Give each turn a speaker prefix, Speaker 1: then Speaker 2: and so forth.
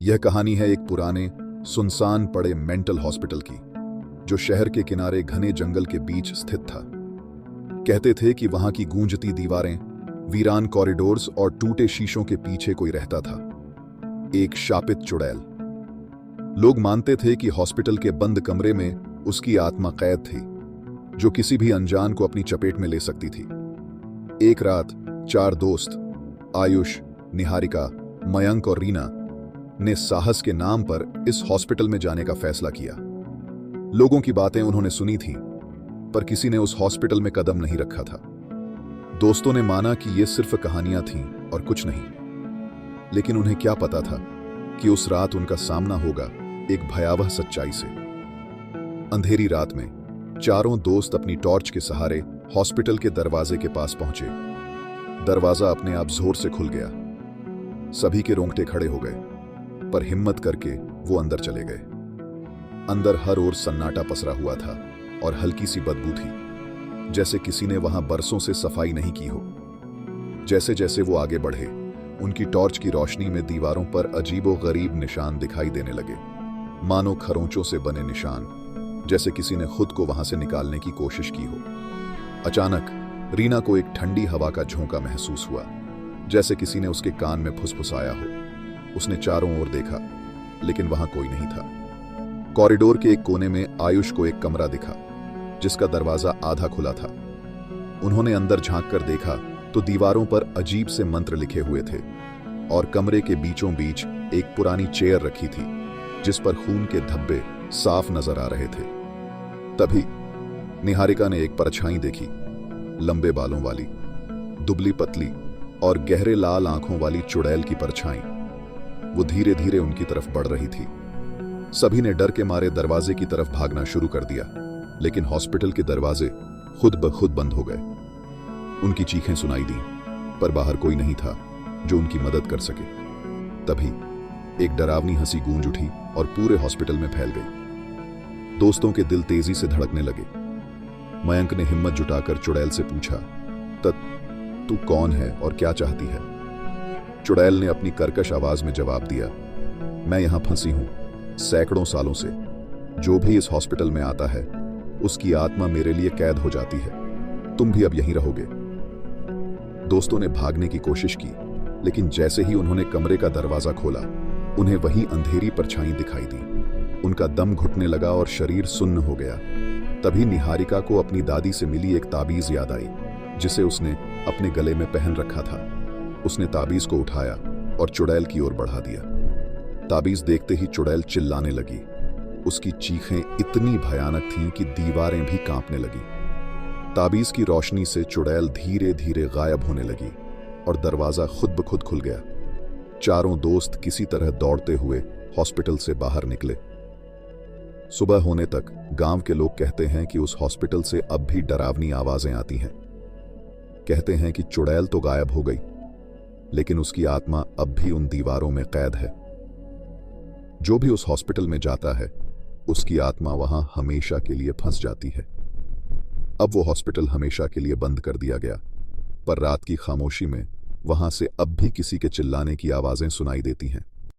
Speaker 1: यह कहानी है एक पुराने सुनसान पड़े मेंटल हॉस्पिटल की, जो शहर के किनारे घने जंगल के बीच स्थित था। कहते थे कि वहां की गूंजती दीवारें, वीरान कॉरिडोर्स और टूटे शीशों के पीछे कोई रहता था, एक शापित चुड़ैल। लोग मानते थे कि हॉस्पिटल के बंद कमरे में उसकी आत्मा कैद थी, जो किसी भी अनजान को अपनी चपेट में ले सकती थी। एक रात 4 दोस्त, आयुष, निहारिका, मयंक और रीना ने साहस के नाम पर इस हॉस्पिटल में जाने का फैसला किया। लोगों की बातें उन्होंने सुनी थी, पर किसी ने उस हॉस्पिटल में कदम नहीं रखा था। दोस्तों ने माना कि ये सिर्फ कहानियां थीं और कुछ नहीं, लेकिन उन्हें क्या पता था कि उस रात उनका सामना होगा एक भयावह सच्चाई से। अंधेरी रात में चारों दोस्त अपनी टॉर्च के सहारे हॉस्पिटल के दरवाजे के पास पहुंचे। दरवाजा अपने आप जोर से खुल गया। सभी के रोंगटे खड़े हो गए, पर हिम्मत करके वो अंदर चले गए। अंदर हर ओर सन्नाटा पसरा हुआ था और हल्की सी बदबू थी, जैसे किसी ने वहां बरसों से सफाई नहीं की हो। जैसे जैसे वो आगे बढ़े, उनकी टॉर्च की रोशनी में दीवारों पर अजीबो-गरीब निशान दिखाई देने लगे, मानो खरोंचों से बने निशान, जैसे किसी ने खुद को वहां से निकालने की कोशिश की हो। अचानक रीना को एक ठंडी हवा का झोंका महसूस हुआ, जैसे किसी ने उसके कान में फुसफुसाया हो। उसने चारों ओर देखा, लेकिन वहां कोई नहीं था। कॉरिडोर के एक कोने में आयुष को एक कमरा दिखा, जिसका दरवाजा आधा खुला था। उन्होंने अंदर झांक कर देखा तो दीवारों पर अजीब से मंत्र लिखे हुए थे, और कमरे के बीचों बीच एक पुरानी चेयर रखी थी, जिस पर खून के धब्बे साफ नजर आ रहे थे। तभी निहारिका ने एक परछाई देखी, लंबे बालों वाली, दुबली पतली और गहरे लाल आंखों वाली चुड़ैल की परछाई। वो धीरे धीरे उनकी तरफ बढ़ रही थी। सभी ने डर के मारे दरवाजे की तरफ भागना शुरू कर दिया, लेकिन हॉस्पिटल के दरवाजे खुद ब खुद बंद हो गए। उनकी चीखें सुनाई दी, पर बाहर कोई नहीं था जो उनकी मदद कर सके। तभी एक डरावनी हंसी गूंज उठी और पूरे हॉस्पिटल में फैल गई। दोस्तों के दिल तेजी से धड़कने लगे। मयंक ने हिम्मत जुटाकर चुड़ैल से पूछा, तू कौन है और क्या चाहती है? चुड़ैल ने अपनी कर्कश आवाज में जवाब दिया, मैं यहां फंसी हूं सैकड़ों सालों से। जो भी इस हॉस्पिटल में आता है, उसकी आत्मा मेरे लिए कैद हो जाती है। तुम भी अब यहीं रहोगे। दोस्तों ने भागने की कोशिश की, लेकिन जैसे ही उन्होंने कमरे का दरवाजा खोला, उन्हें वहीं अंधेरी परछाई दिखाई दी। उनका दम घुटने लगा और शरीर सुन्न हो गया। तभी निहारिका को अपनी दादी से मिली एक ताबीज याद आई, जिसे उसने अपने गले में पहन रखा था। उसने ताबीज को उठाया और चुड़ैल की ओर बढ़ा दिया। ताबीज देखते ही चुड़ैल चिल्लाने लगी। उसकी चीखें इतनी भयानक थीं कि दीवारें भी कांपने लगी। ताबीज की रोशनी से चुड़ैल धीरे धीरे गायब होने लगी और दरवाजा खुद ब खुद खुल गया। चारों दोस्त किसी तरह दौड़ते हुए हॉस्पिटल से बाहर निकले। सुबह होने तक गांव के लोग कहते हैं कि उस हॉस्पिटल से अब भी डरावनी आवाजें आती हैं। कहते हैं कि चुड़ैल तो गायब हो गई, लेकिन उसकी आत्मा अब भी उन दीवारों में कैद है। जो भी उस हॉस्पिटल में जाता है, उसकी आत्मा वहां हमेशा के लिए फंस जाती है। अब वो हॉस्पिटल हमेशा के लिए बंद कर दिया गया, पर रात की खामोशी में वहां से अब भी किसी के चिल्लाने की आवाजें सुनाई देती हैं।